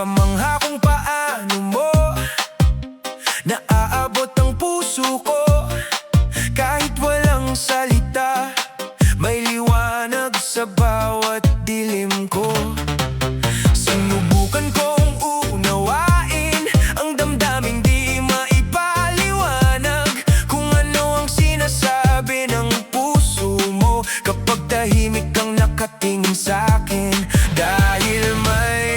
Nakakamangha kung paano mo naaabot ang puso ko. Kahit walang salita, may liwanag sa bawat dilim ko. Sinubukan kong unawain ang damdaming di maipaliwanag, kung ano ang sinasabi ng puso mo kapag tahimik kang nakatingin sa'kin. Dahil may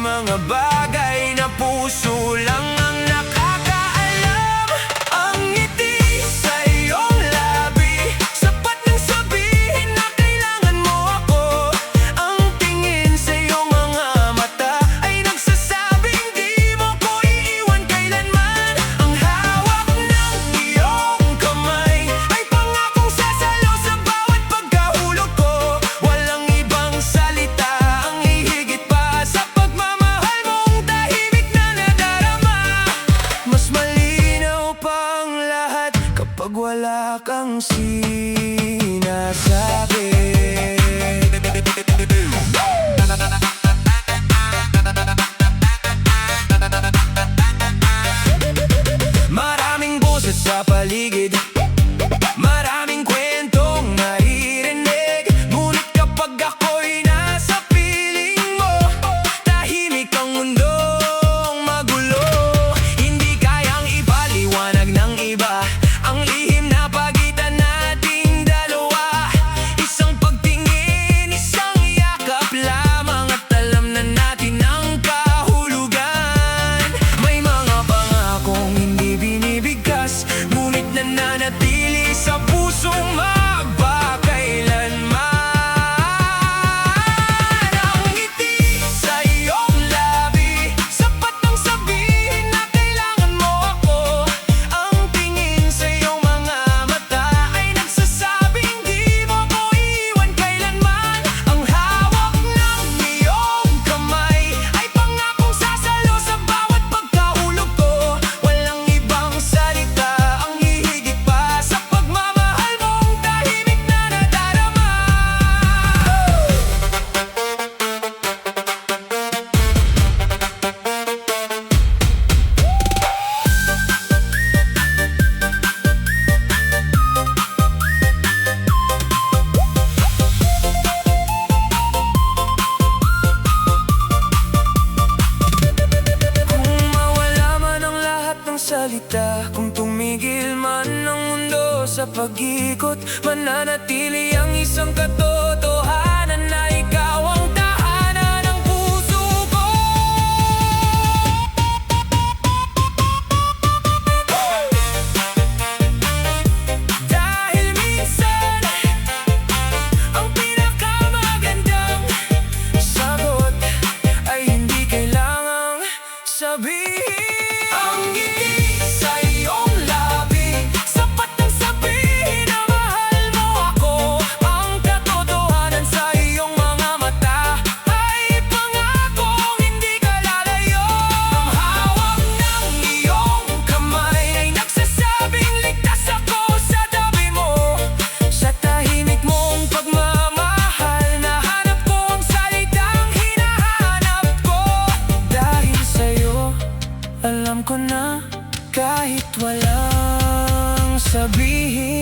mga bagay na puso lang ang nakakaalam. Ang ngiti sa iyong labi, sapat nang sabihin na kailangan mo ako. Ang tingin sa iyong mga mata ay nagsasabing di mo ko iiwan kailanman. Ang hawak ng iyong kamay ay pangakong sasalo sa bawat pagkahulog ko. Walang ibang salita ang hihigit pa sa pagmamahal mong tahimik na nadarama. Mas malinaw pang lahat kapag wala kang sinasabi. Maraming boses sa paligid, maraming kwentong naririnig, ngunit kapag ako'y nasa piling mo, tahimik ang mundong magulo. Hindi kayang ipaliwanag ng iba ang lihim na pagitan nating dalawa. Isang pagtingin, isang yakap lamang at alam na natin ang kahulugan. May mga pangakong hindi binibigkas, ngunit nananatili sa pusong magpakailanman. Ang ngiti sa iyong labi, sapat nang sabihin na kailangan mo ako. Ang tingin sa iyong mga mata ay nagsasabing di mo ko iiwan kailanman. Ang hawak ng iyong kamay ay pangakong sasalo sa bawat pagkahulog ko. Walang ibang salita ang hihigit pa sa pagmamahal mong tahimik na nadarama. Kung mawala man ang lahat ng salita, kung tumigil man ang mundo sa pag-ikot, mananatili ang isang katotohanan na ikaw ang tahanan ng puso ko. Dahil minsan, ang pinakamagandang sagot ay hindi kailangang sabihin. Ang ngiti sa iyong labi, sapat nang sabihin na mahal mo ako. Ang katotohanan sa iyong mga mata ay pangakong hindi ka lalayo. Ang hawak ng iyong kamay ay nagsasabing ligtas ako sa tabi mo. Sa tahimik mong pagmamahal, nahanap ko ang salitang hinahanap ko. Dahil sa'yo, alam ko na kahit walang sabihin.